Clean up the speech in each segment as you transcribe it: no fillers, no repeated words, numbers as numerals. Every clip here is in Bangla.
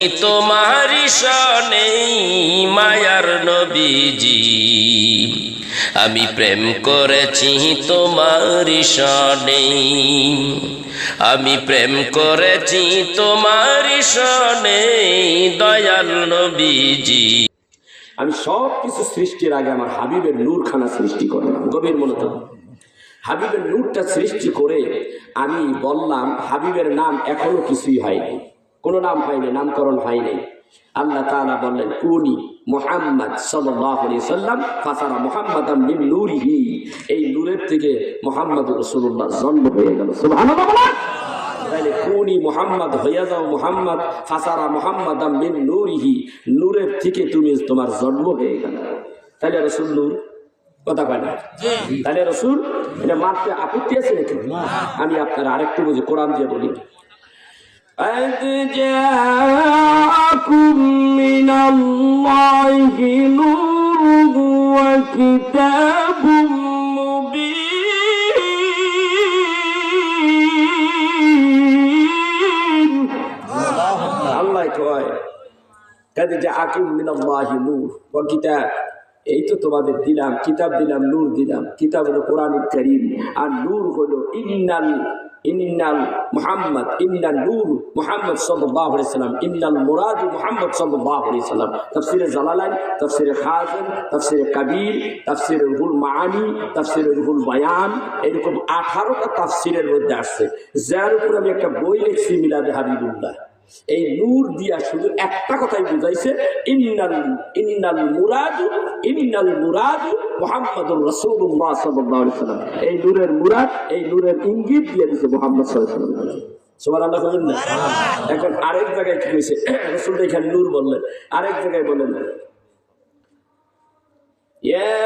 তোমারি শনে মায়ার নবীজি, আমি প্রেম করেছি তোমারি শনে, আমি প্রেম করেছি তোমারি শনে দয়াল নবীজি। আমি সব কিছু সৃষ্টির আগে আমার হাবিবের নূরখানা সৃষ্টি করলাম। গভীর মনোযোগ। হাবিবের নূরটা সৃষ্টি করে আমি বললাম হাবিবের নাম এখনো কিছুই হয়নি, কোনো নাম হয়নি, নামকরণ হয়নি। আল্লাহ তাআলা বললেন কুনি মুহাম্মদ সাল্লাল্লাহু আলাইহি সাল্লাম ফাসারা মুহাম্মাদাম মিন নূরিহি, এই নূরের থেকে মুহাম্মদুর রাসূলুল্লাহ জন্ম হয়ে গেল। সুবহানাল্লাহ। তাহলে কুনি মুহাম্মদ হয়ে যাও, মুহাম্মদ ফাসারা মুহাম্মাদাম মিন নূরিহি, নূরের থেকে তুমি তোমার জন্ম হয়ে গেল। তাহলে রাসূল নূর, কথা কয় না? তাহলে রাসূল এটা মানতে আপত্তি আছে নাকি? আমি আপনারা আরেকটু বুঝি, কোরআন দিয়ে বলি। قد جاءكم من الله نور وكتاب مبين। আল্লাহ কয় قد جاءكم من الله نور وكتاب, এই তো তোমাদের দিলাম কিতাব, দিলাম নূর দিলাম। কিতাব হলো কোরআনুল কারীম, আর নূর হলো ইন্নাল মুহাম্মদ, ইন্নাল নূর মুহাম্মদ সাল্লাল্লাহু আলাইহি সাল্লাম, ইন্নাল মুরাদ মুহাম্মদ সাল্লাল্লাহু আলাইহি সাল্লাম। তাফসীরে জালালাইন, তাফসীরে খাযিন, তাফসীরে কবির, তাফসীরে রুহুল মাআনি, তাফসীরে রুহুল বায়ান, এরকম 18টা তাফসীরের মধ্যে আসছে। যার উপর আমি একটা বই লিখছি, মিলাদে হাবিবুল্লাহ। এই নূর দিয়া শুধু একটা কথাই বুঝাইছে, ইন্নাল মুরাদ মুহাম্মাদুর রাসূলুল্লাহ সাল্লাল্লাহু আলাইহি সাল্লাম। এই নূরের মুরাদ, এই নূরের ইঙ্গিত দিয়ে দিয়েছে মুহাম্মদ সাল্লাল্লাহু আলাইহি সাল্লাম। সুবহানাল্লাহ বলেন না? এখন আরেক জায়গায় কি হয়েছে, রাসূল এখানে নূর বললেন, আরেক জায়গায় বলেন ইয়া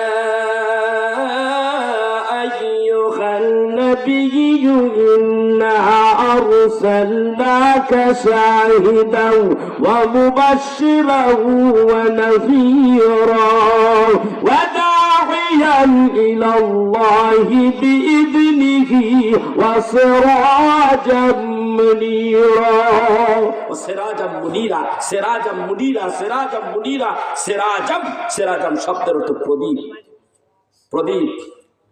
আইয়ুহান নাবিয়্যু ইন্না أرسلناك شاهدا ومبشرا ونذيرا وداعيا إلى الله بإذنه وسراجا منيرا وسراجا منيرا سراجا منيرا سراجا منيرا سراجا শব্দের অর্থ প্রদীপ। প্রদীপ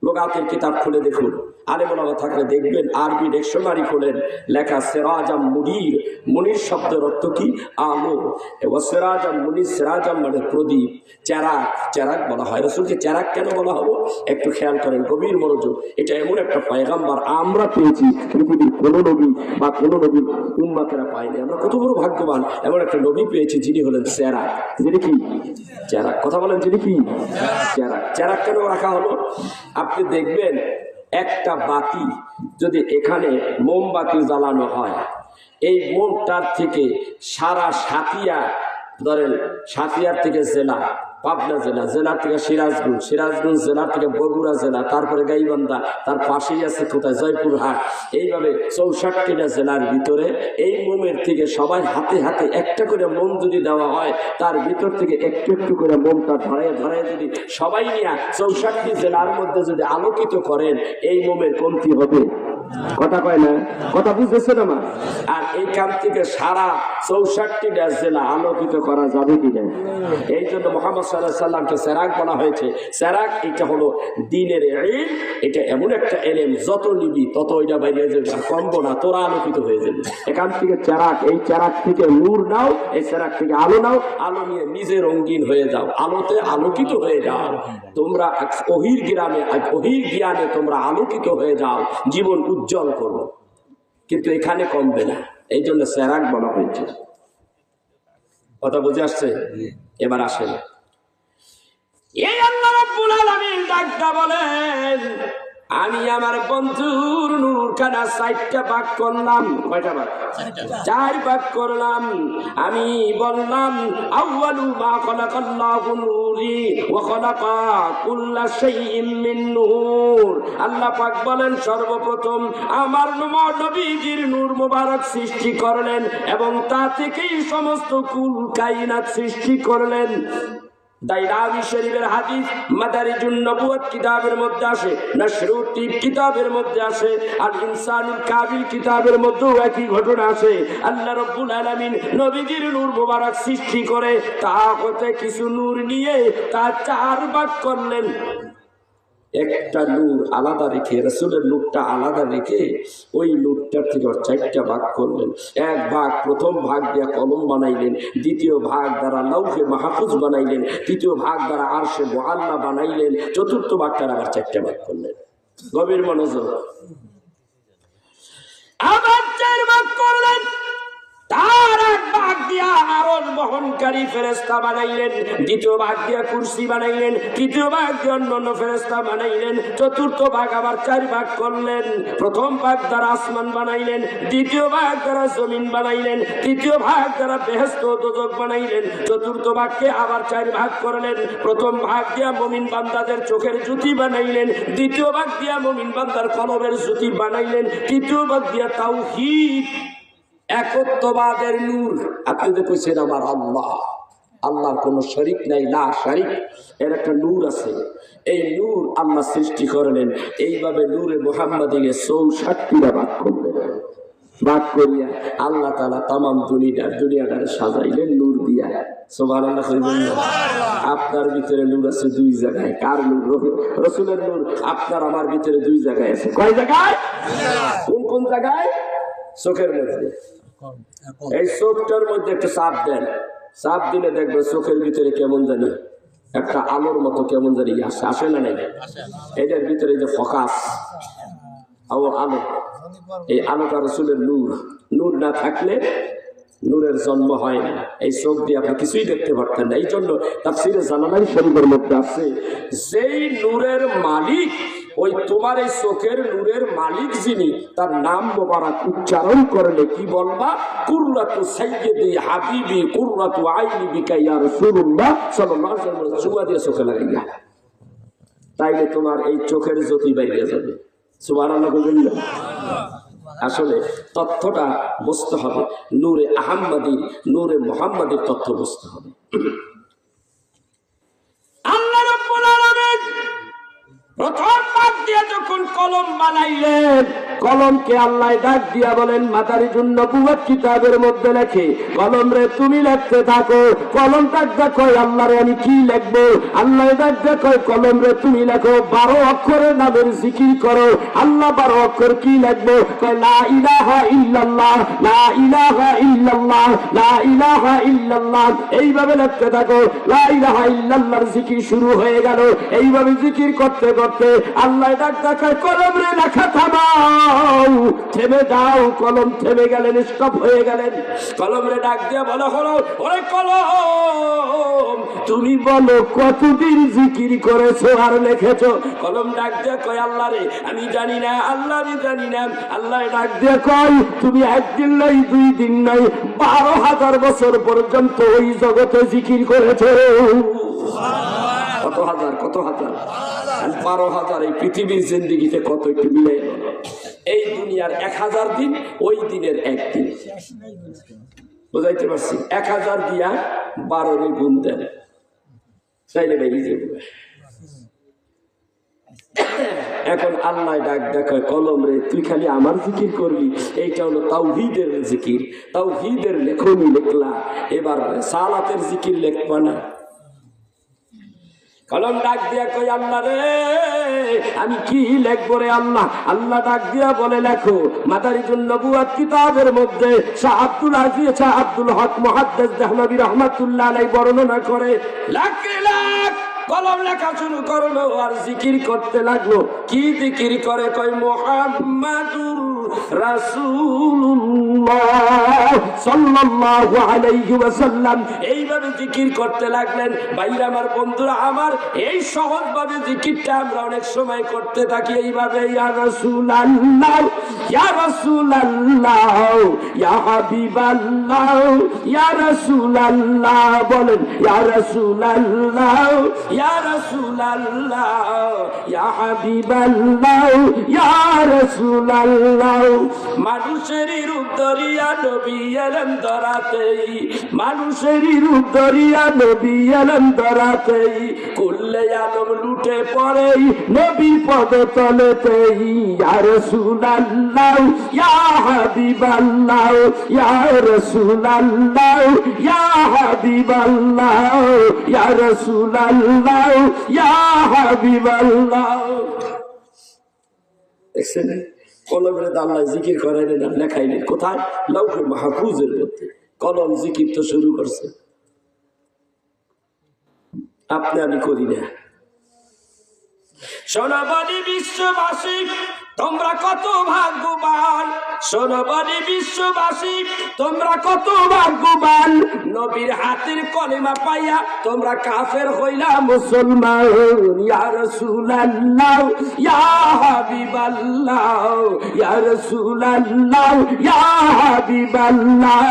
লোগাতের কিতাব খুলে দেখুন, আলেম ওলামা থাকলে দেখবেন, আরবি ডিকশনারি খোলেন, লেখা সেরাজাম মুনির। মুনির শব্দের অর্থ কি? আলো। এবং সেরাজাম মুনির, সেরাজাম মানে প্রদীপ। চেরাক, চেরাক বলা হয়। রাসূলকে চেরাক কেন বলা হলো একটু খেয়াল করেন, গভীর মনোযোগ। এটা এমন একটা পয়গাম্বার আমরা পেয়েছি, পৃথিবীর কোনো নবী বা কোনো নবীর উম্মতেরা পায়নি। আমরা কত বড় ভাগ্যবান, এমন একটা নবী পেয়েছি যিনি হলেন চেরাক। যিনি কি? চেরাক। কথা বলেন, যিনি কি? চেরাক। চেরাক কেন রাখা হলো? আপনি দেখবেন একটা বাতি যদি এখানে মোমবাতি জ্বালানো হয়, এই মোমটার থেকে সারা সাতিয়া, ধরেন সাতিয়ার থেকে জেলা পাবনা জেলা, জেলার থেকে সিরাজগঞ্জ, সিরাজগঞ্জ জেলার থেকে বগুড়া জেলা, তারপরে গাইবান্ধা, তার পাশেই আছে কোথায় জয়পুরহাট, এইভাবে 64টা জেলার ভিতরে এই মোমের থেকে সবাই হাতে হাতে একটা করে মোম যদি দেওয়া হয়, তার ভিতর থেকে একটু একটু করে মোমটা ধরায় ধরায় যদি সবাই নিয়ে 64 জেলার মধ্যে যদি আলোকিত করেন, এই মোমের কমতি হবে? কথা কয় না? কথা বুঝতেছে না? আর এই কাম থেকে সারা 64টা জেলা আলোকিত করা যাবে কিনা? এই জন্য মুহাম্মদ সাল্লাল্লাহু আলাইহি সাল্লামকে সেরাক বলা হয়েছে। সেরাক এটা হলো দ্বীনের ইলম, এটা এমন একটা ইলম যত নিবি তত ওইটা বাইরে যাবে, কমবো না, তোরা আলোকিত হয়ে যাবে। এখান থেকে চেরাক, এই চেরাক থেকে নূর নাও, এই চেরাক থেকে আলো নাও, আলো নিয়ে নিজে রঙিন হয়ে যাও, আলোতে আলোকিত হয়ে যাও। তোমরা ওহির গ্রামে, ওহির জ্ঞানে তোমরা আলোকিত হয়ে যাও, জীবন উজ্জ্বল করো। কিন্তু এখানে কমবে না, এই জন্য চেরাক বলা হয়েছে। কথা বুঝে আসছে? এবার আসেন, এই আল্লাহ রাব্বুল আলামিন ডাকটা বলেন, আমি আমার বন্ধুর নূরখানা 4টা ভাগ করলাম। কয়টা ভাগ? 4 ভাগ করলাম। আমি বললাম আউয়ালু মা খালাকাল্লাহু নূরি ওয়া খালাকা কুল্লা শাইইন মিন নূর। আল্লাহ পাক বলেন সর্বপ্রথম আমার নবীজির নূর মোবারক সৃষ্টি করলেন এবং তা থেকেই সমস্ত কুল কায়নাত সৃষ্টি করলেন। দাইলামি শরীফের হাদিস মাদারিজুন নবুওয়াত কিতাবের মধ্যে আসে, নাশরুত তিব কিতাবের মধ্যে আসে, আল ইনসানুল কাবিল কিতাবের মধ্যেও একই ঘটনা আসে। আল্লাহ রাব্বুল আলামিন নবীজির নূর মোবারক সৃষ্টি করে তা হতে কিছু নূর নিয়ে তা চার ভাগ করলেন। একটা নূর আলাদা রেখে, রাসূলের নূরটা আলাদা রেখে ওই নূরটার থেকে চারটা ভাগ করলেন। এক ভাগ প্রথম ভাগ দিয়ে কলম বানাইলেন, দ্বিতীয় ভাগ দ্বারা লাউহে মাহফুজ বানাইলেন, তৃতীয় ভাগ দ্বারা আরশে মুআল্লা বানাইলেন, চতুর্থ ভাগটার আবার চারটা ভাগ করলেন। গভীর মনোযোগ। আবার চার ভাগ করলেন, তার এক ভাগ দিয়া আরশ বহনকারী ফেরেশতা বানাইলেন, দ্বিতীয় ভাগ দিয়া কুরসি বানাইলেন, তৃতীয় ভাগ দিয়ে অন্যান্য ফেরেশতা বানাইলেন, চতুর্থ ভাগ আবার চার ভাগ করলেন। প্রথম ভাগ দ্বারা আসমান বানাইলেন, দ্বিতীয় ভাগ দ্বারা জমিন বানাইলেন, তৃতীয় ভাগ দ্বারা বেহেশত ও দোজখ বানাইলেন, চতুর্থ ভাগকে আবার চার ভাগ করলেন। প্রথম ভাগ দিয়া মুমিন বান্দাদের চোখের জ্যোতি বানাইলেন, দ্বিতীয় ভাগ দিয়া মুমিন বান্দার কলবের জ্যোতি বানাইলেন, তৃতীয় ভাগ দিয়া তাওহীদ একত্ববাদের নূর। আপনি যে কইছেন আমার আল্লাহ, আল্লাহর কোন শরীক নাই, লা শারিক, এর একটা নূর আছে। এই নূর আল্লাহ সৃষ্টি করলেন। এইভাবে নূরে মুহাম্মাদিকে 64টা ভাগ করলেন। ভাগ করিয়া আল্লাহ তাআলা তামাম দুনিয়াটারে সাজাইলেন নূর দিয়া। সুবহানাল্লাহ। আপনার ভিতরে নূর আছে দুই জায়গায়। কার নূর? রাসূলের নূর। আপনার আমার ভিতরে দুই জায়গায় আছে। কয় জায়গায়? কোন কোন জায়গায়? চোখের মধ্যে। এই চোখটার মধ্যে একটা চাপ দেন, চাপ দিলে দেখবে চোখের ভিতরে কেমন জানি একটা আলোর মতো কেমন জানি আসে, আসে না নাই? এটার ভিতরে যে ফোকাস আলো, এই আলোটা রাসূলের নূর। নূর না থাকলে নূরের জন্ম হয় না। এই চোখ দিয়ে আপনি কিছুই দেখতে পারতেন না। এই জন্য তাফসীরে জালালাইন শরীফের মধ্যে আছে, যেই নূরের মালিক, ওই তোমার এই চোখের নূরের মালিক যিনি, তার নাম মোবারক উচ্চারণ করলে কি বলবা? কুররাতু সাইয়্যিদি হাবিবি কুররাতু আইনি বিকা ইয়া রাসূলুল্লাহ সাল্লাল্লাহু আলাইহি ওয়াসাল্লাম। চুমা দিয়ে চোখে লাগাইয়া, তাইলে তোমার এই চোখের জ্যোতি বাইরে যাবে। সুবহানাল্লাহ বলবেন না? আসলে তথ্যটা বুঝতে হবে, নূরে আহম্মদী, নূরে মুহাম্মাদির তথ্য বুঝতে হবে। আল্লাহ রাব্বুল আলামিন প্রথম ভাগ দিয়ে যখন কলম বানাইলেন, কলমকে আল্লাহ ডাক দিয়া বলেন মাদারিজুন নবুওয়াত কিতাবের মধ্যে লেখে, কলম রে তুমি লিখতে থাকো। কলম ডাক দেখো আল্লাহ রে আমি কি লিখবো? আল্লাহ ডাক দেখো কলম রে তুমি লেখো 12 অক্ষরের নামের জিকির করো। আল্লাহ 12 অক্ষর কি লিখবো? কয় লা ইলাহা ইল্লাল্লাহ, লা ইলাহা ইল্লাল্লাহ, লা ইলাহা ইল্লাল্লাহ। এইভাবে লিখতে থাকো। লা ইলাহা ইল্লাল্লাহর জিকির শুরু হয়ে গেল। এইভাবে জিকির করতে করতে আল্লাহ ডাক দেখো কলম রে লেখা থামাও, থেমে যাও। কলম থেমে গেলেন, স্টপ হয়ে গেলেন। কলম রে ডাক দিয়ে বলা হলো, ওরে কলম তুমি বলো কতদিন জিকির করেছো আর লিখেছো? কলম ডাক দিয়ে কয় আল্লাহ রে আমি জানি না, আল্লাহ আমি জানি না। আল্লাহ ডাক দিয়ে কয় তুমি একদিন নয়, 2 দিন নয়, 12,000 বছর পর্যন্ত ওই জগতে জিকির করেছো। কত হাজার, কত হাজার, 12,000। এই পৃথিবীর জিন্দেগিতে কত একটু মিলে। এই দুনিয়ার 1000 দিন, ওই দিনের একদিন। বুঝাইতে পারছি? 1000 দিয়া 12 গুণ দেন, চাইলে বেরিয়ে যাবে। এখন আল্লাহ ডাক দেখায় কলম রে তুই খালি আমার জিকির করবি। এইটা হলো তাওহীদের জিকির, তাওহীদের লেখনী লিখলা। এবার সালাতের জিকির লিখবা না। কলম ডাক দিয়া কই আল্লাহ রে আমি কি লিখবো রে আল্লাহ? আল্লাহ ডাক দিয়া বলে লেখো মাদারিজুন নবুওয়াত কিতাবের মধ্যে শাহ আব্দুল আজিজ, শাহ আব্দুল হক মুহাদ্দিস দেহলভী রাহমাতুল্লাহ আলাইহি বর্ণনা করে, লাখ লাখ কলম লেখা শুরু করলো আর জিকির করতে লাগলো। কি জিকির করে? কয় মুহাম্মাদুর রাসূলুল্লাহ সাল্লাল্লাহু আলাইহি ওয়াসাল্লাম। এইভাবে জিকির করতে লাগলেন। ভাইরা আমার, বন্ধুরা আমার, এই সহজভাবে জিকিরটা আমরা অনেক সময় করতে থাকি এইভাবে, ইয়া রাসূলুল্লাহ, ইয়া রাসূলুল্লাহ, ইয়া হাবিবাল্লাহ, ইয়া রাসূলুল্লাহ। বলেন ইয়া রাসূলুল্লাহ, ইয়া রাসূলুল্লাহ, ইয়া হাবিবাল্লাহ, ইয়া রাসূলুল্লাহ। সুলাল্লাহ মানুষেরই রূপ ধরিয়া নবী এলেন ধরাতেই মানুষেরই রূপ ধরিয়া নবী এলেন ধরাতেই কুল্লে আলম লুটে পড়েই নবী পদ তলেতেই ইয়া রাসূলুল্লাহ ইয়া হাবিবাল্লাহ ইয়া রাসূলুল্লাহ ইয়া হাবিবাল্লাহ ইয়া রাসূলুল্লাহ ইয়া হাবিবাল্লাহ। দেখছেন কলমের দাল্লায় জিকির করাইলেন আর লেখাইলেন কোথায়? লাউহে মাহফুজের মধ্যে কলম জিকির তো শুরু করছে, আপনি আমি করি না। সোনাবাড়ি বিশ্ববাসী তোমরা কত ভাগ্যবান, সোনাবাড়ি বিশ্ববাসী তোমরা কত ভাগ্যবান, নবীর হাতের কলেমা পাইয়া তোমরা কাফের হইলা মুসলমান। ইয়া রাসূলুল্লাহ ইয়া হাবিবাল্লাহ ইয়া রাসূলুল্লাহ ইয়া হাবিবাল্লাহ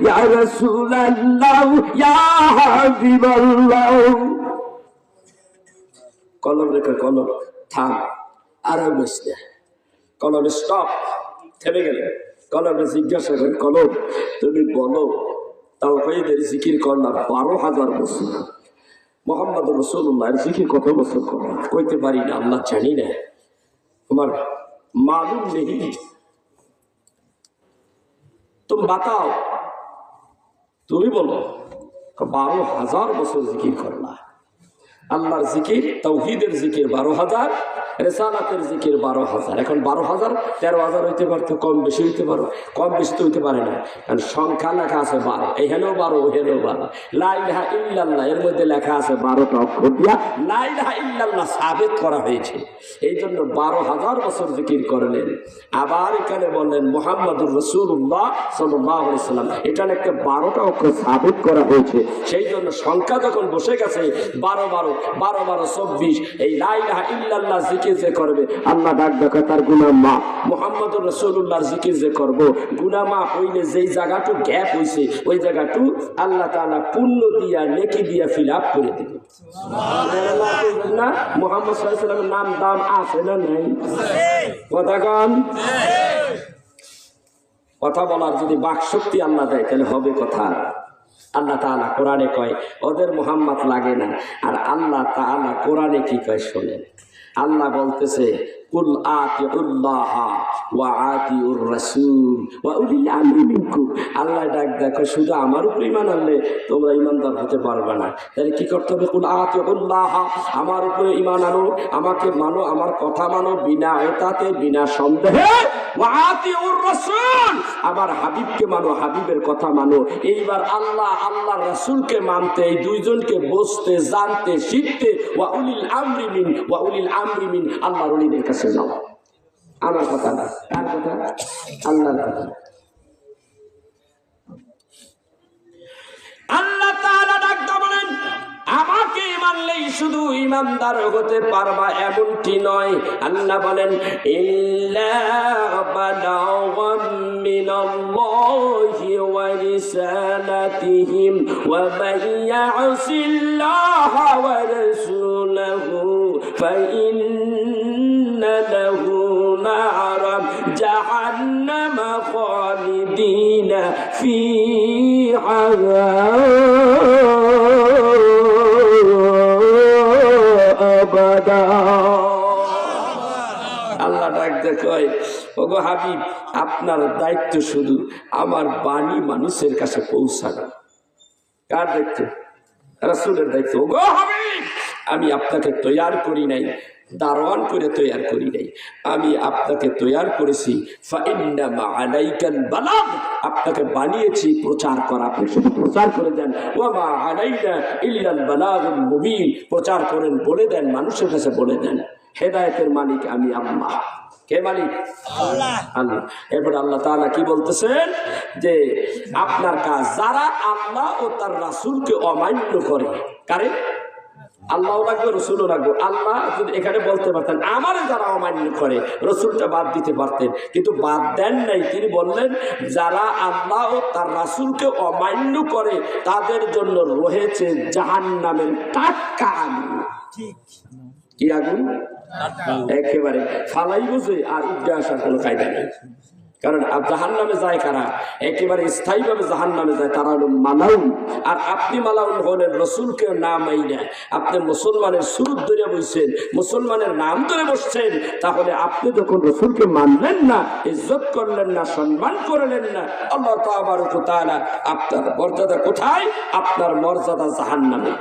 ইয়া রাসূলুল্লাহ ইয়া হাবিবাল্লাহ। কলম রেখে কলম থাম, আর বসতে কলম স্টপ, থেমে গেলে কলমে জিজ্ঞাসা করেন কলম তুমি বলো তাও কইদের জিকির করলাম 12,000 বছর। মোহাম্মদ রাসূলুল্লাহর জিকির কত বছর করলাম কইতে পারি না, আল্লাহ জানি না, তোমার মালুম নেই, তুমি বাতাও, তুমি বলো 12,000 বছর জিকির করলা। আল্লাহর জিকির তাওহীদের জিকির 12,000, রিসালাতের জিকির 12,000। এখন 12,000 13,000 হইতে পারতো, কম বেশি হইতে পারো, কম বেশি তো হইতে পারে না, কারণ সংখ্যা লেখা আছে 12, এখানেও 12 ওখানেও 12। লা ইলাহা ইল্লাল্লাহ এর মধ্যে লেখা আছে 12টা অক্ষর দিয়া লা ইলাহা ইল্লাল্লাহ সাবিত করা হয়েছে, এই জন্য 12,000 বছর জিকির করলেন। আবার এখানে বললেন মুহাম্মাদুর রাসূলুল্লাহ সাল্লাল্লাহু আলাইহি সাল্লাম, এটা একটা 12টা অক্ষর সাবিত করা হয়েছে, সেই জন্য সংখ্যা যখন বসে গেছে 12 12 12 12 24, এই লা ইলাহা ইল্লাল্লাহ জিকির যে করবে আল্লাহ ডাক ডাকা তার গুনাহ মাফ, মুহাম্মদুর রাসূলুল্লাহর জিকির যে করব গুনাহ মাফ হইলে যেই জায়গাটু গ্যাপ হইছে ওই জায়গাটু আল্লাহ তাআলা পুণ্য দিয়া নেকি দিয়া ফিল আপ করে দিবে। সুবহানাল্লাহ না, মুহাম্মদ সাল্লাল্লাহু আলাইহি ওয়াসাল্লামের নাম দাম আছে না নাই? কথা কন, কথা বলার যদি বাক শক্তি আল্লাহ দেয় তাহলে হবে কথা। আল্লাহ তাআলা কোরআনে কয় ওদের মুহাম্মদ লাগে না, আর আল্লাহ তাআলা কোরআনে কি কয় শোনেন। আল্লাহ বলতেছে কুল আতিউল্লাহ ওয়া আতিউর রাসূল ওয়া উলিল আমরি মিনকুম। আল্লাহ ডাক দেখো শুধু আমার উপর ঈমান আনলে তোমরা ঈমানদার হতে পারবে না, তাহলে কি করতে হবে? কুল আতিউল্লাহ, আমার উপরে ঈমান আনো, আমাকে মানো, আমার কথা মানো বিনা এতাতে বিনা সন্দেহে, ওয়া আতিউর রাসূল, আমার হাবিবকে মানো, হাবিবের কথা মানো। এইবার আল্লাহ আল্লাহর রাসূলকে মানতে এই দুইজনকে বুঝতে জানতে শিখতে ওয়া উলিল আমরি মিন, ওয়া উলিল আমরি মিন আল্লাহর ওলিদের কাছে যাও। আমার কথা না, কার কথা? আল্লাহর কথা। আল্লাহ তাআলা ডাকতে বলেন আমাকে মানলেই শুধু ঈমানদার হতে পারবা এমনটি নয়। আল্লাহ বলেন ইল্লা বালাগাম মিনাল্লাহি ওয়া রিসালাতিহিম ওয়া মাইয়াসিল্লাহা ওয়া রাসূলাহু ফাইন্না লাহু নারা জাহান্নামা খালিদিনা ফিহা আল্লাহ ডাক দেখয় ওগো হাবিব আপনার দায়িত্ব শুধু আমার বাণী মানুষের কাছে পৌঁছানো। কার দায়িত্ব? রাসূলের দায়িত্ব। ওগো হাবিব আমি আপনাকে তৈয়ার করি নাই, দারওয়ান করে তৈয়ার করি নাই, আমি আপনাকে তৈয়ার করেছি ফাইন্নামা আলাইকাল বালাগ, আপনাকে বানিয়েছি প্রচার করা, আপনি শুধু প্রচার করে দেন। ওয়া মা আলাইনা ইল্লাল বালাগুল মুবিন, প্রচার করেন, বলে দেন, মানুষের কাছে বলে দেন। হেদায়েতের মালিক আমি আল্লাহ। কে মালিক? আল্লাহ। আল্লাহ। এরপর আল্লাহ তাআলা কি বলতেছেন যে আপনার কাজ যারা আল্লাহ ও তার রাসূলকে অমান্য করে, কারে? আল্লাহ লাগবে, রসুলও লাগবে। আল্লাহ যদি এখানে বলতে পারতেন আমারে যারা অমান্য করে, রসুলটা বাদ দিতে পারতেন, কিন্তু বাদ দেন নাই। তিনি বললেন যারা আল্লাহ ও তার রাসূলকে অমান্য করে তাদের জন্য রয়েছে জাহান্নামের টাটকা আগুন। কি আগুন? একেবারে ফালাই বসে আর উঠে আসার কোনো কায়দা নেই। কারণ জাহান নামে যায় কারা, একেবারে স্থায়ীভাবে জাহান নামে যায় তারা হলো মালাউন। আর আপনি মালাউন হলেন রসুলকে না মাইনা, আপনি মুসলমানের সুরত ধরে বসছেন, মুসলমানের নাম ধরে বসছেন, তাহলে আপনি যখন রসুলকে মানলেন না, ইজ্জত করলেন না, সম্মান করলেন না, আল্লাহ তাবারক ওয়া তাআলা আপনার মর্যাদা কোথায়? আপনার মর্যাদা জাহান নামে।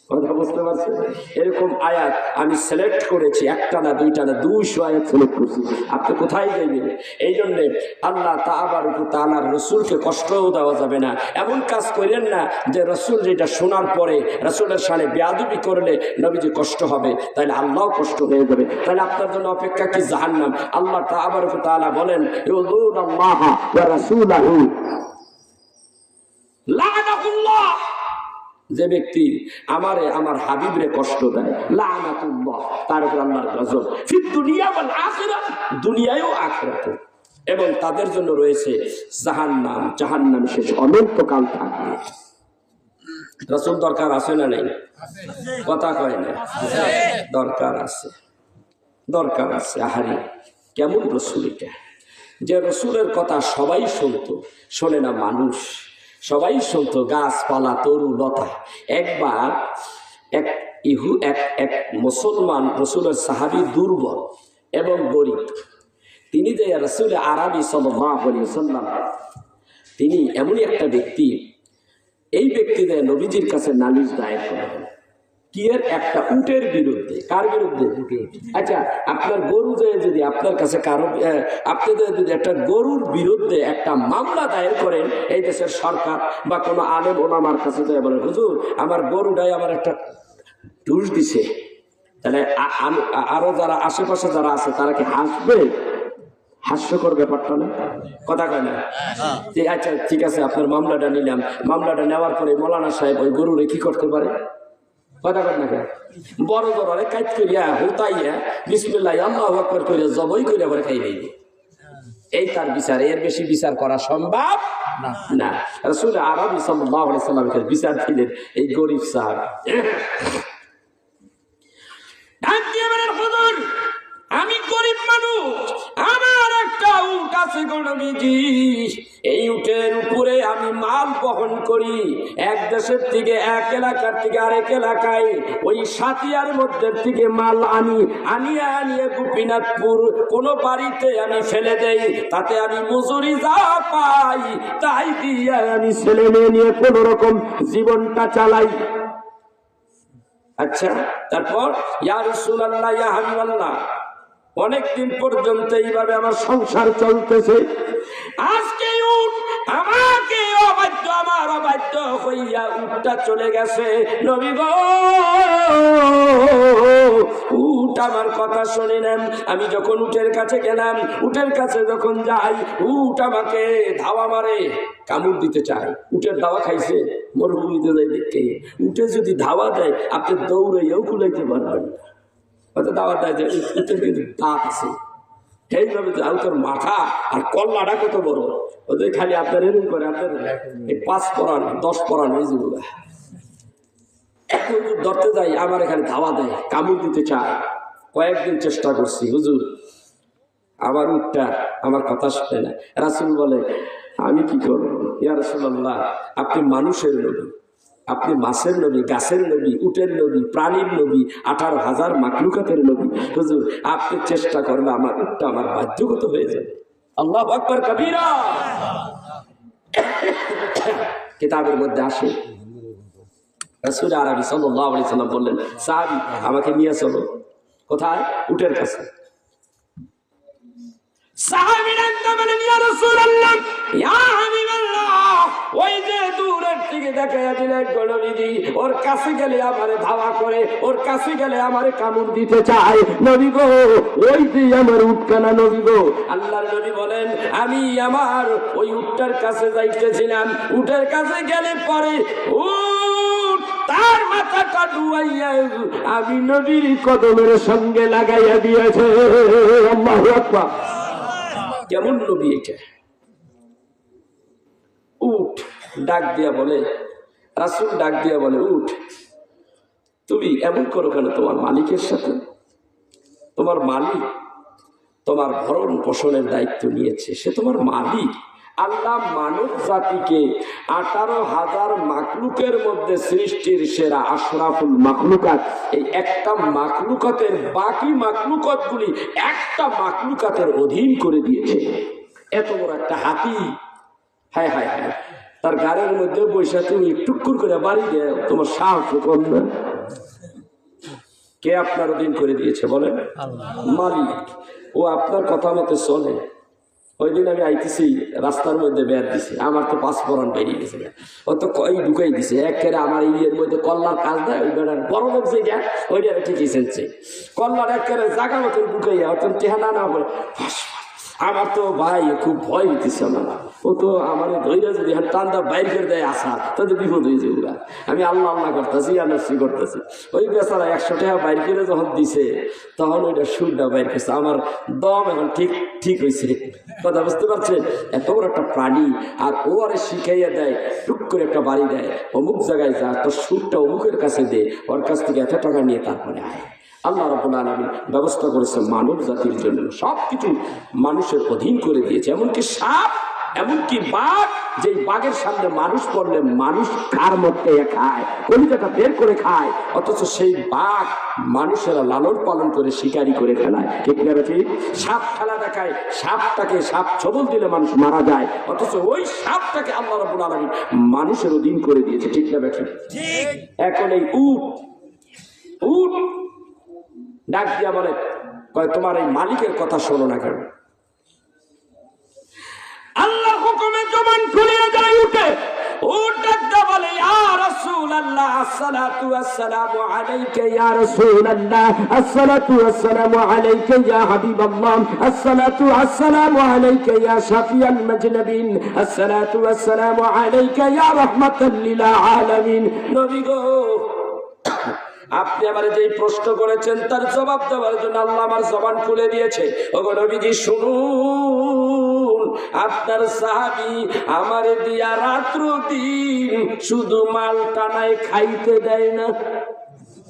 কথা বুঝতে পারছেন? এরকম আয়াত আমি সিলেক্ট করেছি, একটা না দুইটা না 200 আয়াত সিলেক্ট করছি। আপনি কোথায় যাইবেন? এই জন্যে আল্লাহ তাবারক ওয়া তাআলার রসুলকে কষ্টও দেওয়া যাবে না। এমন কাজ করেন না যে রসুল যেটা শোনার পরে রসুলের সামনে বেয়াদবি করলে নবীজি কষ্ট হবে, তাহলে আল্লাহ কষ্ট হয়ে যাবে। তাহলে আপনার জন্য অপেক্ষা কি? জাহান্নাম। আল্লাহ তাবারক ওয়া তাআলা বলেন ইউযুনাল্লাহ ওয়া রাসূলাহু লা'নাহুল্লাহ, যে ব্যক্তি আমারে আমার হাবিবরে কষ্ট দেয়, লানাতুল্লাহ, তার উপর আল্লাহর গজব, ফিদ দুনিয়া ওয়াল আখিরাহ, দুনিয়ায় ও আখিরাতে। এবং তাদের জন্য রয়েছে জাহান্নাম, জাহান্নাম শেষ অনন্তকাল থাকবে। রাসূল দরকার আছে না নাই? কথা কয় না? দরকার আছে, দরকার আছে। আহারি কেমন রাসূল এটা, যে রাসূলের কথা সবাই শুনতো, শোনে না মানুষ, সবাই শুনতো, গাছপালা তরু লতা। একবার এক মুসলমান রসুলের সাহাবী, দুর্বল এবং গরিব, তিনি যে রসুল আরবি সাল্লাল্লাহু আলাইহি ওয়াসাল্লাম, তিনি এমনই একটা ব্যক্তি, এই ব্যক্তিদের নবীজির কাছে নালিশ দায়ের করেন। কি এর? একটা উটের বিরুদ্ধে। কার বিরুদ্ধে? আচ্ছা, আপনার গরু যদি আপনার কাছে কারো, আপনি যদি একটা গরুর বিরুদ্ধে একটা মামলা দায়ের করেন, এই দেশের সরকার বা কোনো আলেম ওলামার কাছে যায় বলেন, হুজুর আমার গরুটাই আমার একটা দোষ দিছে, তাহলে আরো যারা আশেপাশে যারা আছে তারা কি হাসবে? হাস্যকর ব্যাপারটা না? কথা কয় না? আচ্ছা ঠিক আছে, আপনার মামলাটা নিলাম, মামলাটা নেওয়ার পরে মৌলানা সাহেব ওই গরুরে কি করতে পারে? কথা কয় না? বড় বড় কাজ করিয়া হুতাইয়া বিসমিল্লাহ আল্লাহু আকবার করিয়া জবই করিয়া পরে খাই দিই। এই তার বিচার, এর বেশি বিচার করা সম্ভব না। রাসূল আরবি সাল্লাল্লাহু আলাইহি ওয়াসাল্লামের বিচার দিলেন এই গরিব সাহাবী। হুজুর আমি গরিব মানুষ, আমার একটা উট আছে গো নবীজি, এই উটের উপরে আমি মাল বহন করি, এক দেশের থেকে এক এলাকার থেকে আরেক এলাকায় ওই সাতিয়ার মধ্যে থেকে মাল আনিয়ে গোপীনাথপুর কোন বাড়িতে আমি ফেলে দেই, তাতে আমি মজুরি যা পাই তাই দিয়ে আমি ছেলে মেয়ে নিয়ে কোন রকম জীবনটা চালাই। আচ্ছা, তারপর ইয়া রাসূলুল্লাহ ইয়া হাবিবাল্লাহ, অনেকদিন পর্যন্ত এইভাবে আমার সংসার চলতেছে। আজকে উট আমাকে আমার অবাধ্য হইয়া উটটা চলে গেছে। নবী গো, উট আমার কথা শুনে নেন। আমি যখন উটের কাছে গেলাম, উটের কাছে যখন যাই, উট আমাকে ধাওয়া মারে, কামড় দিতে চায়। উটের ধাওয়া খাইছে, মরুভূমিতে যাই দেখে উটে যদি ধাওয়া দেয় আপনি দৌড়াইয়াও কুলাইতে পারবেন না। দাওয়া দেয় যে উটের কিন্তু দাঁত আছে, এইভাবে তোর মাথা আর কল্লাটা কত বড়, ওদের খালি আপনার এরকম করে আপনার 5 পরান 10 পরান হয়ে যাবে। ধরতে যাই আমার এখানে ধাওয়া দেয়, কামড় দিতে চায়। কয়েকদিন চেষ্টা করছি, হুজুর আমার উটটা আমার কথা শুনে না। রাসূল বলে আমি কি করবো? ইয়া রাসূলুল্লাহ, আপনি মানুষের নবী, আপনি মাছের নবী, গাছের নবী, উটের নবী, প্রাণীর নবী, 18,000 মাখলুকাতের নবী। হুজুর আপনি চেষ্টা করলে আমার উটটা আমার বাধ্যগত হয়ে যাবে। আল্লাহু আকবার কবীরা। কিতাবের মধ্যে আসে রাসূল আরবি সাল্লাল্লাহু আলাইহি সাল্লাম বললেন, সাহাবী আমাকে নিয়ে চলো। কোথায়? উটের কাছে। সাহাবীরা বলেন, ইয়া রাসূলুল্লাহ ইয়া হাবিবাল্লাহ, ওই যে দূরের থেকে দেখাইয়া দিলেন নবীজি, ওর কাছে গেলে আমারে ধাওয়া করে, ওর কাছে গেলে আমারে কামড় দিতে চায়। নবী গো, ওই যে আমার উটখানা। নবী গো, আল্লাহর নবী বলেন আমি আমার ওই উটটার কাছে যাইতেছিলাম, উটের কাছে গেলে পরে উট তার মাথাটা ডুবাইয়া আমি নবীর কদমের সঙ্গে লাগাইয়া দিয়েছে। আল্লাহু আকবার। কেমন নবী এটা? উট ডাক দিয়া বলে, রাসূল ডাক দিয়া বলে, উট তুমি এমন করো কেন তোমার মালিকের সাথে? তোমার মালিক তোমার ভরণ পোষণের দায়িত্ব নিয়েছে, সে তোমার মালিক। আল্লাহ মানব জাতিকে 18,000 মাখলুকের মধ্যে সৃষ্টির সেরা আশরাফুল মাখলুকাত, এই একটা মাখলুকাতের বাকি মাখলুকাতগুলি একটা মাখলুকাতের অধীন করে দিয়েছে। এত বড় একটা হাতি, হায় হায় হায়, তার গাড়ির মধ্যে বৈশা তুমি টুকুর করে বাড়ি দেয়, তোমার সাহস কম না? কে আপনার অধীন করে দিয়েছে বলেন? মালিক। ও আপনার কথা মতো চলে। ওই দিন আমি আইতেছি, রাস্তার মধ্যে বের দিছি, আমার তো পাঁচফোড়ন বেরিয়ে গেছে, ও তো কই ঢুকাই দিছে একেবারে আমার ইয়ের মধ্যে কল্লার কাজ দেয়, ওই বেড়ার বড় লোক যে গা ওইটা ঠিকই চলছে, কল্লার একেবারে জায়গা মতন ঢুকাইয়া অত টেহানা না করে। আমার তো ভাই খুব ভয় হইতেছে আমার, ও তো আমার ধৈর্য যদি টান্দা বাইর করে দেয় আসা তাদের বিপদ হয়ে যাবে। আমি আল্লাহ আল্লাহ করতেছি, আনসি করতেছি, ওই বেচারা 100 টাকা বাইর করে যখন দিছে তখন ওইটা সুরটা বাইর করছে, আমার দম এখন ঠিক ঠিক হয়েছে। কথা বুঝতে পারছেন? এত বড় একটা প্রাণী, আর ও আরে শিখাইয়া দেয়, টুক করে একটা বাড়ি দেয়, অমুক জায়গায় যা, তোর সুরটা অমুকের কাছে দে, ওর কাছ থেকে এত টাকা নিয়ে তারপরে আয়। আল্লাহ রাব্বুল আলামিন ব্যবস্থা করেছে মানব জাতির জন্য, সবকিছু মানুষের অধীন করে দিয়েছে, এমনকি সাপ, এমনকি বাঘ। যে বাঘের সামনে মানুষ পড়লে মানুষ কার মধ্যে খায়, কলিজাটা বের করে খায়, অথচ সেই বাঘ মানুষেরা লালন পালন করে শিকারি করে ফেলায়। ঠিক না ঠিক? সাপ খেলা দেখায়, সাপটাকে সাপ ছবল দিলে মানুষ মারা যায়, অথচ ওই সাপটাকে আল্লাহ রাব্বুল আলামিন মানুষের অধীন করে দিয়েছে। ঠিক না ঠিক? এখন এই উট ডাক দিয়া বলে, তোমার এই মালিকের কথা শোনো না কেন? আল্লাহ হুকুমে জবান খুলিয়ে যায় উঠে, উট ডাক দিয়া বলে, ইয়া রাসূলুল্লাহ আসসালাতু ওয়াসসালামু আলাইকা, ইয়া রাসূলুল্লাহ আসসালাতু ওয়াসসালামু আলাইকা, ইয়া হাবিবাল্লাহ আসসালাতু ওয়াসসালামু আলাইকা, ইয়া শাফিয়াল মাজনবিন আসসালাতু ওয়াসসালামু আলাইকা, ইয়া রাহমাতাল লিল আলামিন। নবী গো, আপনি আমার যে প্রশ্ন করেছেন তার জবাব দেওয়ার জন্য আল্লাহ আমার জবান খুলে দিয়েছে। ওগো নবীজি শুনুন, আপনার সাহাবী আমারে দিয়া রাত্র দিন শুধু মাল টানায়, খাইতে দেয় না,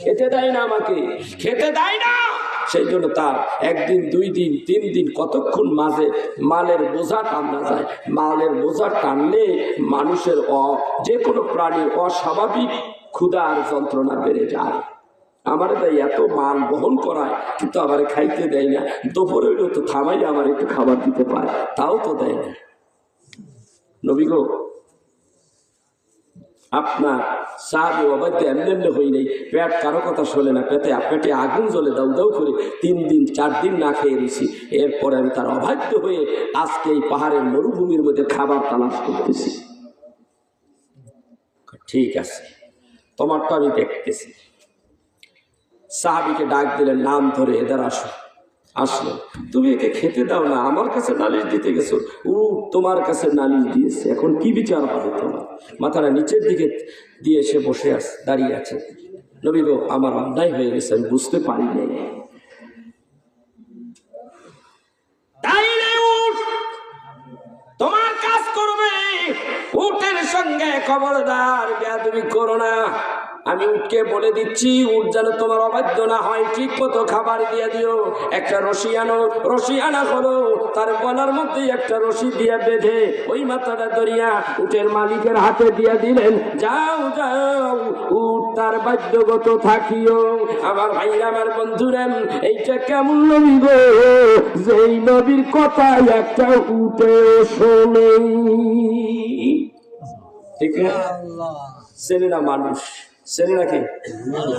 খেতে দেয় না, আমাকে খেতে দেয় না। সেই জন্য তার 1 দিন 2 দিন 3 দিন কতক্ষণ মাঝে মালের বোঝা টানা যায়। মালের বোঝা টানলে মানুষের যে কোনো প্রাণীর অস্বাভাবিক ক্ষুধার যন্ত্রণা বেড়ে যায়। আমার তাই এত মাল বহন করায়, কিন্তু আমার খাইতে দেয় না। দুপুরে তো থামাই আমার একটু খাবার দিতে পারে, তাও তো দেয় না। নবী গো, আপনার সাহাবী অবাধ্য এমনি এমনি হই নাই, পেট কারো কথা শোনে না, পেটে আগুন জ্বলে দাউ দাউ করে 3 দিন 4 দিন না খেয়ে রয়েছি। এরপরে আমি তার অবাধ্য হয়ে আজকে এই পাহাড়ের মরুভূমির মধ্যে খাবার তালাশ করতেছি। ঠিক আছে, তোমারটা আমি দেখতেছি। সাহাবীকে ডাক দিলেন, নাম ধরে, এদের আসো। আসলো, তুমি একে খেতে দাও না, আমার কাছে নালিশ দিতে গেছো, তোমার কাছে নালিশ দিয়েছে, এখন কি বিচার হবে তোমার? মাথাটা নিচের দিকে দিয়ে সে বসে আছে, দাঁড়িয়ে আছে। নবী গো, আমার অন্যায় হয়ে গেছে, আমি বুঝতে পারি নাই। তোমার কাজ করবে, উটের সঙ্গে খবরদার বেয়াদবি করো না। আমি উটকে বলে দিচ্ছি, উট যেন তোমার অবাধ্য না হয়, ঠিক মতো খাবার দিয়ে দিও। একটা রশি আনো, রশি আনা করো, তার গলার মধ্যে একটা রশি দিয়ে বেঁধে ওই মাথাটা দরিয়া উটের মালিকের হাতে দিয়ে দিলেন। যাও যাও, উট তার বাধ্যগত থাকিও। আমার ভাইরা, আমার বন্ধুরা, এইটা কেমন নবী গো, যেই নবীর কথা একটা উটেও শোনে। ঠিক না? চেনে না মানুষ, চেনে নাকি?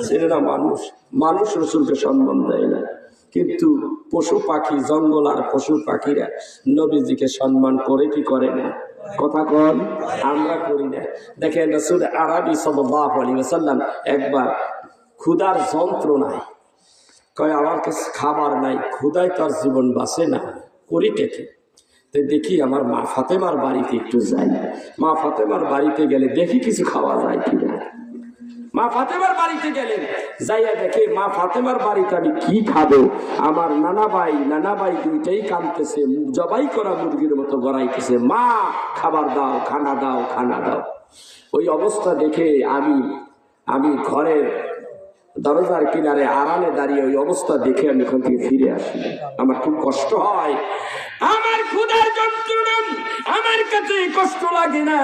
চেনে না মানুষ। মানুষ রসুলকে সম্মান দেয় না, কিন্তু পশু পাখি, জঙ্গল আর পশু পাখিরা নবীজিকে সম্মান করে কি করে না? কথা কন, আমরা করি না। দেখেন রাসূল আরবি সাল্লাল্লাহু আলাইহি ওয়াসাল্লাম একবার ক্ষুধার যন্ত্রণায় কয়, আমার কাছে খাবার নাই, ক্ষুধায় তার জীবন বাঁচে না, করিটা কি? তো দেখি আমার মা ফাতেমার বাড়িতে একটু যাই। মা ফাতেমার বাড়িতে গেলে দেখি কিছু খাওয়া যায় কিনা। মা ফাতেমার বাড়িতে গেলেন, যাইয়া দেখে মা ফাতেমার বাড়িতে আমি কি খাবো? আমার নানা ভাই দুইটাই কাঁদতেছে, জবাই করা মুরগির মতো গড়াইতেছে, মা খাবার দাও, খানা দাও, খানা দাও। ওই অবস্থা দেখে আমি ঘরের দরজার কিনারে আড়ালে দাঁড়িয়ে ওই অবস্থা দেখে আমি ওখান থেকে ফিরে আসি। আমার খুব কষ্ট হয়, আমার ক্ষুধার যন্ত্রণা আমার কাছে কষ্ট লাগে না,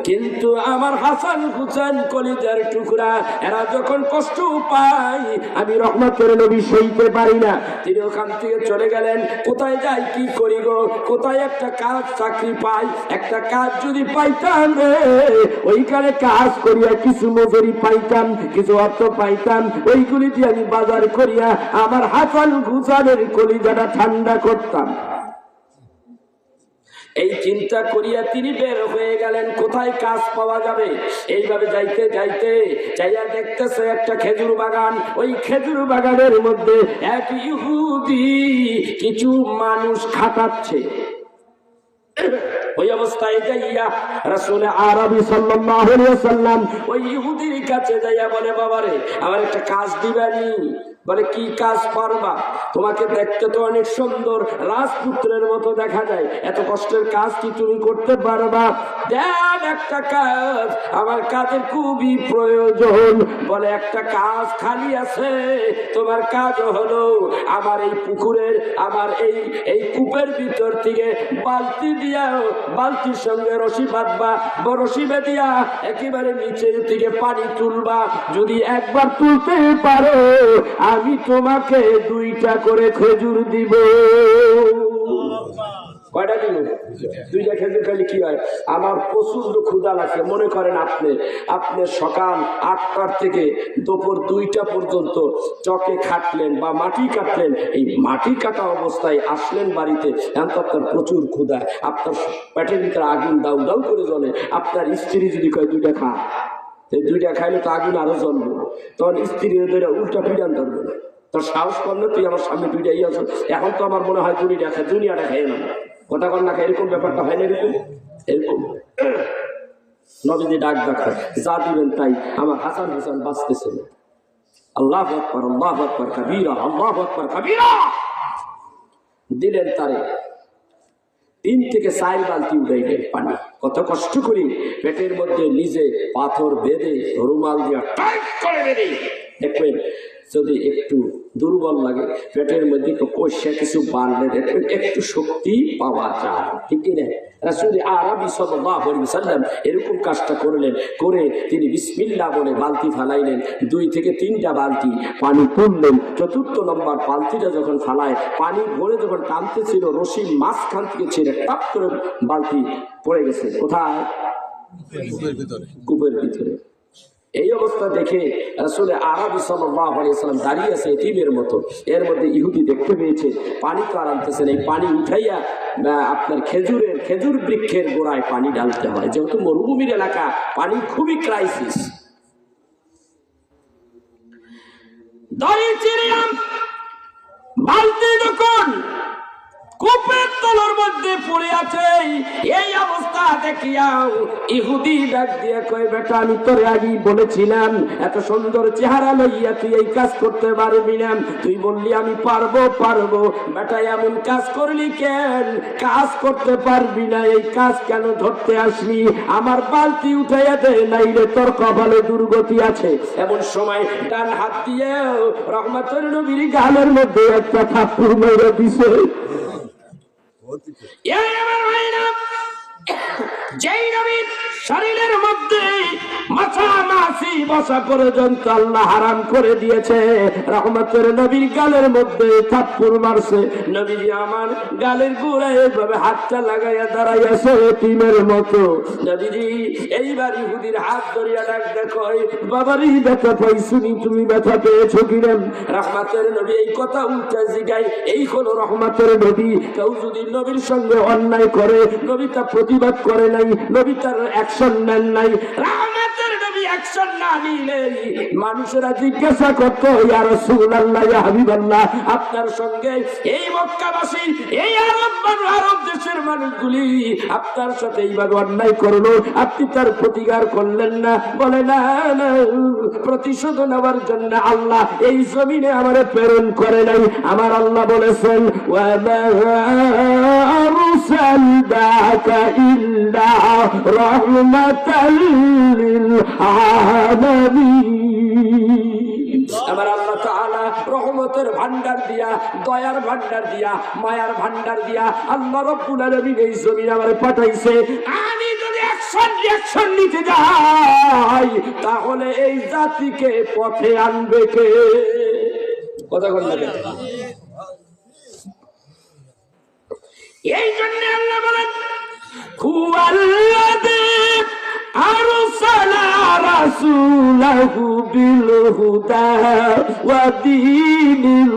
কিন্তু আমার হাসান হুসেন কলিজার টুকরা এরা যখন কষ্ট পায় আমি রহমতের নবী সইতে পারি না। তিনি ওখান থেকে চলে গেলেন। কোথায় যাই, কি করি গো, কোথায় একটা কাজ চাকরি পাই, একটা কাজ যদি পাইতাম রে, ওইখানে কাজ করিয়া কিছু মজুরি পাইতাম, কিছু অর্থ পাইতাম, ওইগুলি দিয়ে আমি বাজার করিয়া আমার হাসান হুসেনের কলিজাটা ঠান্ডা করতাম। এই চিন্তা করিয়া তিনি বের হয়ে গেলেন কোথায় কাজ পাওয়া যাবে। এইভাবে যাইতে যাইতে যাইয়া দেখতেছে একটা খেজুর বাগান। ওই খেজুর বাগানের মধ্যে এক ইহুদি কিছু মানুষ খাটাচ্ছে। ওই অবস্থায় যাইয়া রাসূল আরবি সাল্লাল্লাহু আলাইহি ওয়াসাল্লাম ওই ইহুদির কাছে যাইয়া বলে, বাবারে আমার একটা কাজ দিবানি? বলে, কি কাজ পারবা? তোমাকে দেখতে তো অনেক সুন্দর, রাজপুত্রের মতো দেখা যায়, এত কষ্টের কাজ কি তুমি করতে পারবা? দেন একটা কাজ, আমার কাজের খুবই প্রয়োজন। বলে, একটা কাজ খালি আছে, তোমার কাজ হলো আমার এই পুকুরের, আমার এই কূপের ভিতর থেকে বালতি দিয়া, বালতির সঙ্গে রশি বাঁধবা, রশি বেঁধিয়া একেবারে নিচের থেকে পানি তুলবা। যদি একবার তুলতে পারো আমি তোমাকে 2টা করে খেজুর দিব। কয়টা দিব? 2টা খেজুর খালি কি হয়? আমার প্রচন্ড ক্ষুধা লাগছে। মনে করেন আপনি সকাল 8টার থেকে দুপুর 2টা পর্যন্ত চকে খাটলেন বা মাটি কাটলেন, এই মাটি কাটা অবস্থায় আসলেন বাড়িতে, এখন তো আপনার প্রচুর ক্ষুধা, আপনার পেটের ভিতরে আগুন দাউ দাউ করে জ্বলে। আপনার স্ত্রী যদি কয় 2টা খা, 2টা খাইলে তো আগুন আরো জ্বলবে, তখন স্ত্রীর ধরে উল্টা পিড়ান ধরবে না। তোর সাহস করলে তুই আমার সামনে 2টাই আছো, এখন তো আমার মনে হয় 2টা খায়, দুনিয়াটা খাইয়ে না, কথা কর না, এরকম ব্যাপারটা হয় না? এরকম নবীজি ডাক ডাকা, যা দিবেন তাই। আমার হাসান হুসেন বাঁচতেছে না। আল্লাহু আকবার, আল্লাহু আকবার কাবীরা, আল্লাহু আকবার কাবীরা দিলেন তারে। 3 থেকে 4 বালতি উঠাইলেন পানি। কত কষ্ট করি পেটের মধ্যে নিজে পাথর বেঁধে রুমাল দিয়ে টাইট করে বেঁধে। দেখবেন যদি একটু দুর্বল লাগে পেটের মধ্যে কষা কিছু বাঁধলে দেখবেন একটু শক্তি পাওয়া যায়, ঠিক কিনা? রাসূল আরবি সাল্লাল্লাহু আলাইহি ওয়াসাল্লাম এরকম কাজটা করলেন। করে তিনি বিসমিল্লাহ বলে বালতি ফালাইলেন। 2 থেকে 3টা বালতি পানি তুললেন। 4র্থ নম্বর বালতিটা যখন ফালায়, পানি ভরে যখন টানতেছিল, রশির মাঝখান থেকে ছেড়ে টাপ করে বালতি পড়ে গেছে। কোথায়? কূপের ভিতরে। এই অবস্থা দেখে রাসূল আরবি সাল্লাল্লাহু আলাইহি ওয়াসাল্লাম দাঁড়িয়ে আছে এতিমের মতো। এর মধ্যে ইহুদি দেখতে পেয়েছে পানি তো আর আনতেছেন, এই পানি উঠাইয়া আপনার খেজুর বৃক্ষের গোড়ায় পানি ঢালতে হয়, যেহেতু মরুভূমির এলাকা, পানি খুবই ক্রাইসিস। বালতি যখন কূপের তলার মধ্যে পড়ে আছে, এই অবস্থা দেখিয়া ইহুদি ডাক দিয়ে কয়, বেটা আমি তোরে আগেই বলেছিলাম এত সুন্দর চেহারা লইয়া তুই এই কাজ করতে পারবি না। তুই বললি আমি পারবো। বেটা এমন কাজ করলি কেন? কাজ করতে পারবি না, এই কাজ কেন ধরতে আসলি? আমার বালতি উঠাইয়া দে, নাইলে তোর কপালে দুর্গতি আছে। এমন সময় ডান হাত দিয়ে রহমতের নবীর গালের মধ্যে একটা থাপ্পড় মেরে দিছে। যেই নবীর শরীরের মধ্যে মাছি বসা পর্যন্ত আল্লাহ হারাম করে দিয়েছে, রহমতের নবীর গালের মধ্যে থাপ্পড় মারছে। নবীজি আমার গালের গোড়ায় এভাবে হাতটা লাগাইয়া দাঁড়াইয়াছে এতিমের মতো। নবীজি এইবার ইহুদির হাত ধরিয়া ডাক দেখো, বাবারই ব্যথা পাইছুনি, তুমি ব্যথা পেয়েছো কিনা? রহমতের নবী এই কথা উল্টা জিগায়। এই হলো রহমতের নবী। কেউ যদি নবীর সঙ্গে অন্যায় করে, নবী তা প্রতিবাদ করে নাই, নবী তার অ্যাকশন নেন নাই। রহমতের নবী অ্যাকশন না নিলে মানুষেরা জিজ্ঞাসা করতো, ইয়া রাসূলুল্লাহ, ইয়া হাবিবাল্লাহ, আপনার সঙ্গে এই মক্কাবাসী, এই আরব দেশের মানুষগুলি আপনার সাথে এইভাবে অন্যায় করলো, আপনি তার প্রতিকার করলেন না? বলে, না, প্রতিশোধ নেওয়ার জন্য আল্লাহ এই জমিনে আমারে প্রেরণ করে নাই। আমার আল্লাহ বলেছেন, ওয়া মা আরসালনাকা ইল্লা রাহমাতাল লিল আলামিন। রহমতের ভান্ডার দিয়া, দয়ার ভান্ডার দিয়া, মায়ার ভান্ডার দিয়া আল্লাহ রাব্বুল আলামিন এই জমিনে আমারে পাঠাইছে। আমি যদি অ্যাকশন নিতে যাই তাহলে এই জাতিকে পথে আনবে কে? কথা বল না। এই জন্য আল্লাহ বলেন হুয়াল্লাযী আরসালা রাসূলাহু বিল হুদা ওয়া দীনিল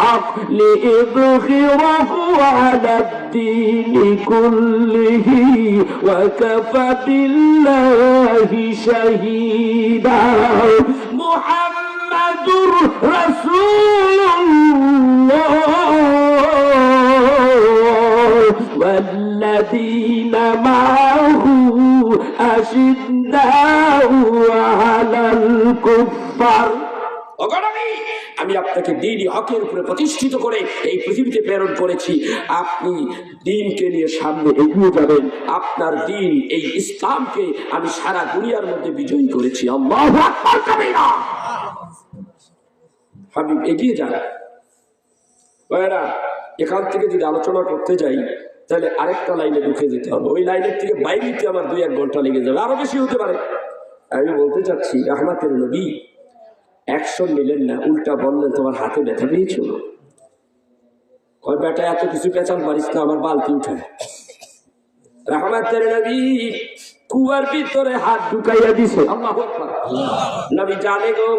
হক লিইযহিরাহু আলাদ দীনি কুল্লিহি ওয়া কাফা বিল্লাহি শাহীদা। মুহাম্মাদুর রাসূলুল্লাহ والذين معه أشداء على الكفار। আমি আপনাকে দ্বীনি হকের উপরে প্রতিষ্ঠিত করে এই পৃথিবীতে প্রেরণ করেছি। আপনি দ্বীনকে নিয়ে সামনে এগিয়ে যাবেন। আপনার দ্বীন এই ইসলামকে আমি সারা দুনিয়ার মধ্যে বিজয়ী করেছি। আল্লাহু আকবার কাবীরা। হাবিব এগিয়ে যান। ভাইরা, এখান থেকে যদি আলোচনা করতে যাই তাহলে আরেকটা লাইনে ঢুকে যেতে হবে। ওই লাইনের থেকে বাইরে আমার 2-1 ঘন্টা লেগে যাবে, আরো বেশি হতে পারে। আমি বলতে চাচ্ছি রহমতের নবী অ্যাকশন নিলেন না, উল্টা বললেন তোমার হাতে ব্যথা পেয়েছিল। কয় বেটা এত কিছু পেঁচাল পারিস না, আমার বালতি উঠায়। রহমতের নবী কুয়ার ভিতরে হাত ঢুকাইয়া দিছে। আল্লাহু আকবার। নবী জানে গো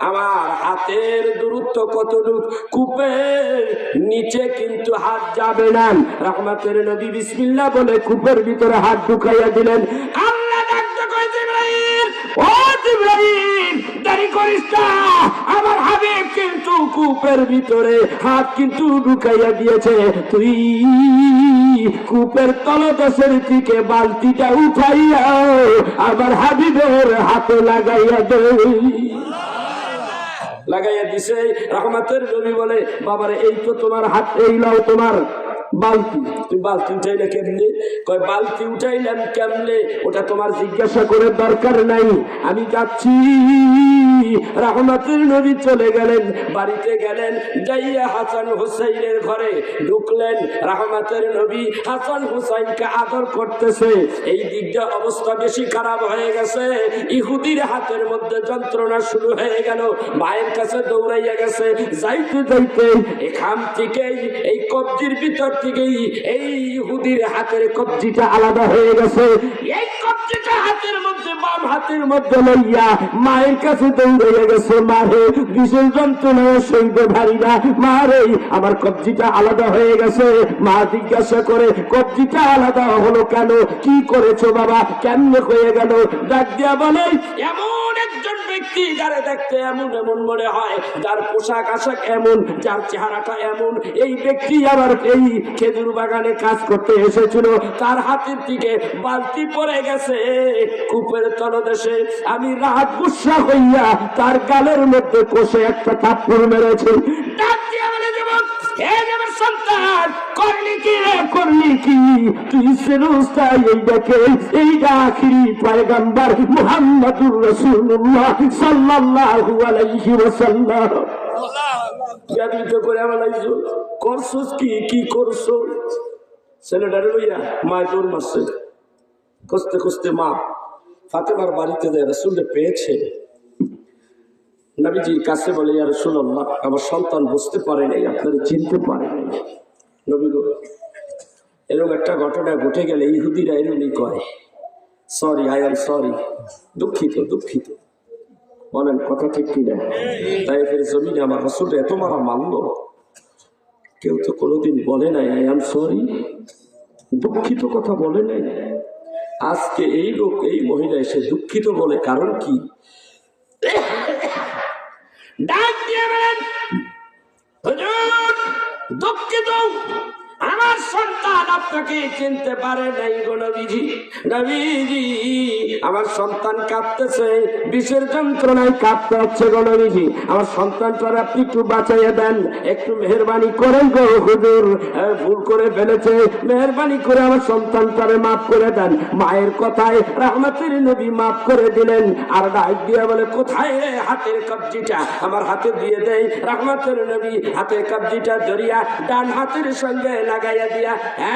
আমার হাতের দূরত্ব কতটুকু, কূপের নিচে কিন্তু হাত যাবে না। রহমতের নবী বিসমিল্লাহ বলে কূপের ভিতরে হাত ঢুকাইয়া দিলেন। আল্লাহ ডাকতে কয় জিবরাইল, ও জিবরাইল দেরি করিস না, আমার হাবিব কিন্তু কূপের ভিতরে হাত কিন্তু ঢুকাইয়া দিয়েছে। তুই কূপের তলদেশের দিকে বালতিটা উঠাইয়া আবার হাবিবের হাতে লাগাইয়া দে। লাগাইয়া দিছে। রহমতের নবী বলে বাবারে এই তো তোমার হাত, এই নাও তোমার বালতি। তুই বালতি উঠাইলে কেমনে? কয় বালতি উঠাইলাম কেমনে ওটা তোমার জিজ্ঞাসা করে দরকার নাই, আমি যাচ্ছি। রহমতের নবী চলে গেলেন, বাড়িতে গেলেন, যাইয়া হাসান হুসাইনের ঘরে ঢুকলেন। রহমতের নবী হাসান হুসাইনকে আদর করতেছে। এই দিকটা অবস্থা বেশি খারাপ হয়ে গেছে। ইহুদির হাতের মধ্যে যন্ত্রণা শুরু হয়ে গেল। মায়ের কাছে দৌড়াইয়া গেছে। যাইতে যাইতে এখান থেকেই এই কবজির ভিতর থেকেই এই ইহুদির হাতের কবজিটা আলাদা হয়ে গেছে। এই কবজিটা হাতের মধ্যে, বাম হাতের মধ্যে লইয়া মায়ের কাছে দৌড়াইয়া গেছে। মারে বিশেষ যন্ত্রণা সইতে পারি না, মারে আমার কবজিটা আলাদা হয়ে গেছে। মা জিজ্ঞাসা করে কবজিটা আলাদা হলো কেন? কি করেছো বাবা, কেমনে হয়ে গেল? ডাক দিয়া বলে এমন একজন ব্যক্তি যারা দেখতে এমন এমন মনে হয়, যার পোশাক আশাক এমন, যার চেহারাটা এমন, এই ব্যক্তি আবার এই খেজুর বাগানে কাজ করতে এসেছিল, তার হাতের থেকে বালতি পড়ে গেছে কূপের তলদেশে। আমি রাত গুসা হইয়া তার গালের মধ্যে কষে একটা থাপ্পড় মেরেছি। ডাক দিয়া বলে যুবক, হে আমার সন্তান, করলি কি রে, করলি কি? তুই সেরুস্তা এই দেখে এই আখিরি পয়গম্বর মুহাম্মদুর রাসূলুল্লাহ সাল্লাল্লাহু আলাইহি ওয়াসাল্লাম জাদু করে আমালাইছো। করছস কি, কি করছো? ছেলেটারে লইয়া মায় দৌড় মারছে। খুঁজতে খুঁজতে মা ফাতেমার বাড়িতে যায়, রাসূলকে পেয়েছে। নবীজির কাছে বলে ইয়া রাসূলুল্লাহ, আমার সন্তান বুঝতে পারে নাই, আপনারা চিনতে পারে নাই। নবী গো, এরকম একটা ঘটনা ঘটে গেলে ইহুদিরা এরকমই কয়, সরি, আই এম সরি, দুঃখিত দুঃখিত। বলেন কথা ঠিক কিনা? তাই ফের জমিনে আমার রাসূল এত মারা মানলো, কেউ তো কোনোদিন বলে নাই আই এম সরি, দুঃখিত কথা বলে নাই। আজকে এই লোক, এই মহিলা এসে দুঃখিত বলে, কারণ কি? ডাক দিয়ে বলেন হুজুর দুঃখিত, আমার সন্তান আপনাকে চিনতে পারে নাই গো নবীজি। নবীজি আমার সন্তান কাঁদতেছে, বিষের যন্ত্রণায় কাঁদতে হচ্ছে গো নবীজি। আমার সন্তানটার আপনি একটু বাঁচাইয়া দেন, একটু মেহেরবানি করেন গো হুজুর, ভুল করে ফেলেছে, মেহেরবানি করে আমার সন্তানটারে মাফ করে দেন। মায়ের কথায় রহমতের নবী মাফ করে দিলেন। আর ডাক দিয়া বলে, কোথায় রে হাতের কবজিটা? আমার হাতে দিয়ে দেয়। রহমতের নবী হাতের কবজিটা ধরিয়া ডান হাতের সঙ্গে লাগাইয়া দিয়া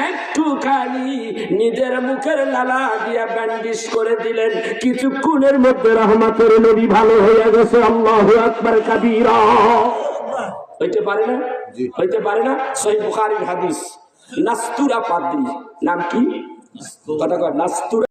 একটুখানি নিজের মুখের লালা দিয়া ব্যান্ডিশ করে দিলেন। কিছুক্ষণের মধ্যে রহমতের নবী ভালো হইয়া গেছে। আল্লাহু আকবার কাবীরা। হইতে পারে না? হইতে পারে না? সহিহ বুখারীর হাদিস। নাস্তুরা পাদ্রী, নাম কি? কথা কয় নাস্তুরা।